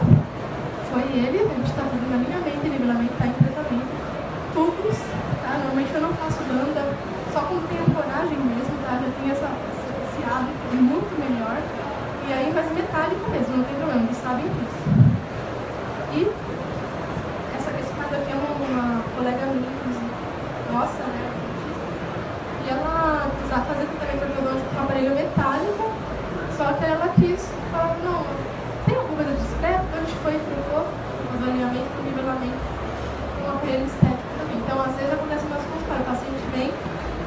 foi ele, a gente está fazendo alinhamento e nivelamento, está em tratamento, tubos, tá? Normalmente eu não faço banda, só quando tem ancoragem mesmo, tá? Já tem esse hábito muito melhor, e aí mas metálico mesmo, não tem problema, eles sabem disso. E esse caso aqui é uma colega minha, nossa, né? E ela precisava fazer tratamento ortodôntico com aparelho metálico, só que ela quis falar, não, tem alguma coisa discreta? Então a gente foi e trocou os alinhamentos com nivelamento com um aparelho estético também. Então, às vezes acontece no nosso consultório, o paciente vem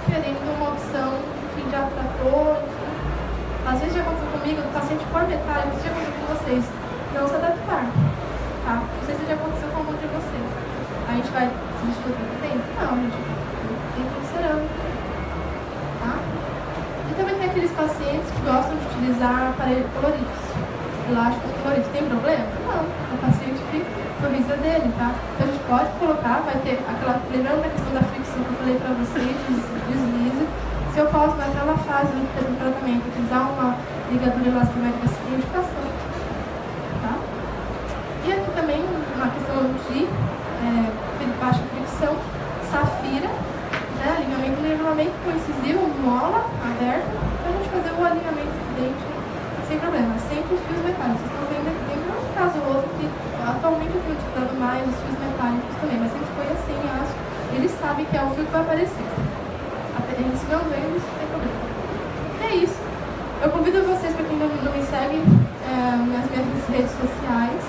querendo uma opção, enfim, já tratou, enfim. Às vezes já aconteceu comigo, o paciente por metálico, já aconteceu com vocês, não se adaptar, tá? Não sei se já aconteceu com algum de vocês. A gente vai desistir do tratamento, Não, gente. Tem tudo cerâmica. Tá? E também tem aqueles pacientes que gostam de utilizar aparelhos coloridos, elásticos coloridos. Tem problema? Não. É o paciente que sorrisa dele, tá? Então a gente pode colocar, vai ter aquela. Lembrando da questão da fricção que eu falei pra vocês, deslize. Se eu posso, naquela fase do tratamento, utilizar uma ligadura elastométrica sem indicação. Tá? E aqui também uma questão de baixa fricção, safira, né? Alinhamento e nivelamento com incisivo, mola aberta, para a gente fazer o alinhamento do dente sem problema. Sempre os fios metálicos. Vocês estão vendo aqui, tem um caso ou outro que atualmente eu tenho utilizado mais os fios metálicos também, mas sempre foi assim, aço. Eles sabem que é o fio que vai aparecer. Se não vê, isso não tem problema. E é isso. Eu convido vocês, para quem não me segue, nas minhas redes sociais,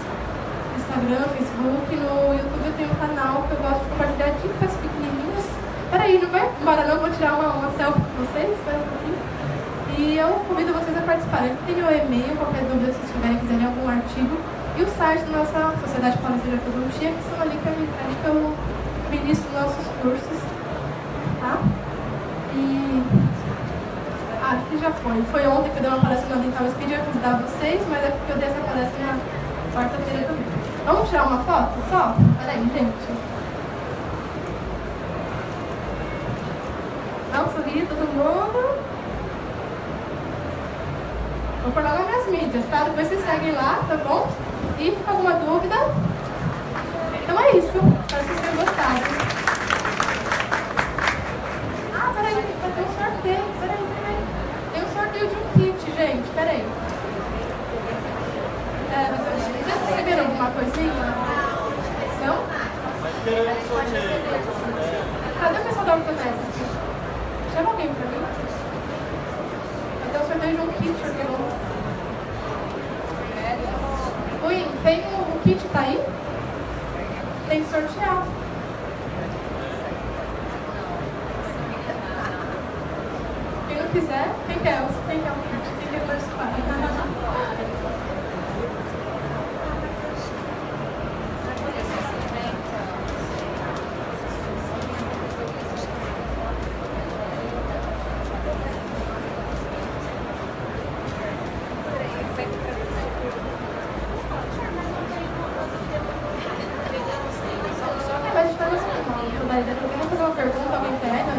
Instagram, Facebook, no YouTube eu tenho um canal que eu gosto de compartilhar dicas pequenininhas. Peraí, não vai embora não, vou tirar uma selfie com vocês, espera um pouquinho. E eu convido vocês a participarem. Aqui tem meu e-mail, qualquer dúvida se vocês tiverem, quiserem algum artigo. E o site da nossa Sociedade Paulista de Ortodontia, que são ali que eu ministro nossos cursos. Tá? E... acho que já foi. Foi ontem que eu dei uma palestra na Dental Speed, eu ia convidar vocês, mas é porque eu dei essa palestra na quarta-feira também. Vamos tirar uma foto só? Peraí, gente. Dá um sorriso, todo mundo. Vou pôr lá nas minhas mídias, tá? Depois vocês seguem lá, tá bom? E fica alguma dúvida? Então é isso. Espero que vocês tenham gostado. Ah, peraí, vai ter um sorteio. Peraí. Tem um sorteio de um kit, gente. Peraí. Vocês receberam alguma coisinha? Não? Cadê o pessoal da ortodontia? Chama alguém pra mim. Vai ter um sorteio de um kit aqui. Oi, tem o kit, tá aí? Tem que sortear. Quem não quiser, quem quer o kit? Quem quer participar? Vamos fazer uma pergunta, alguém pega?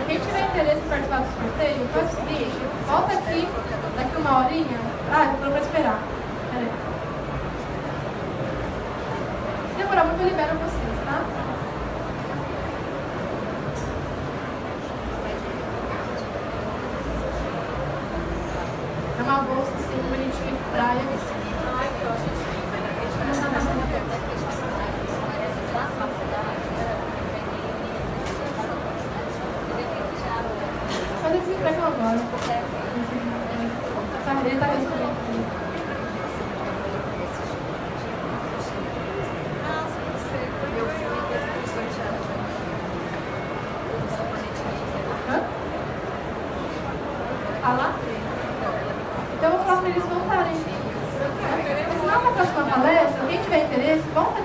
Quem tiver interesse em participar do sorteio, faz o seguinte, volta aqui daqui uma horinha. Ah, eu vou pra esperar. Peraí. Se demorar muito, eu libero vocês, tá? É uma bolsa assim, bonitinha de praia. Mas eles entregam agora. Ele tá respondendo. Fala? Então eu vou falar para eles voltarem. Mas se não, na próxima palestra, quem tiver interesse, volta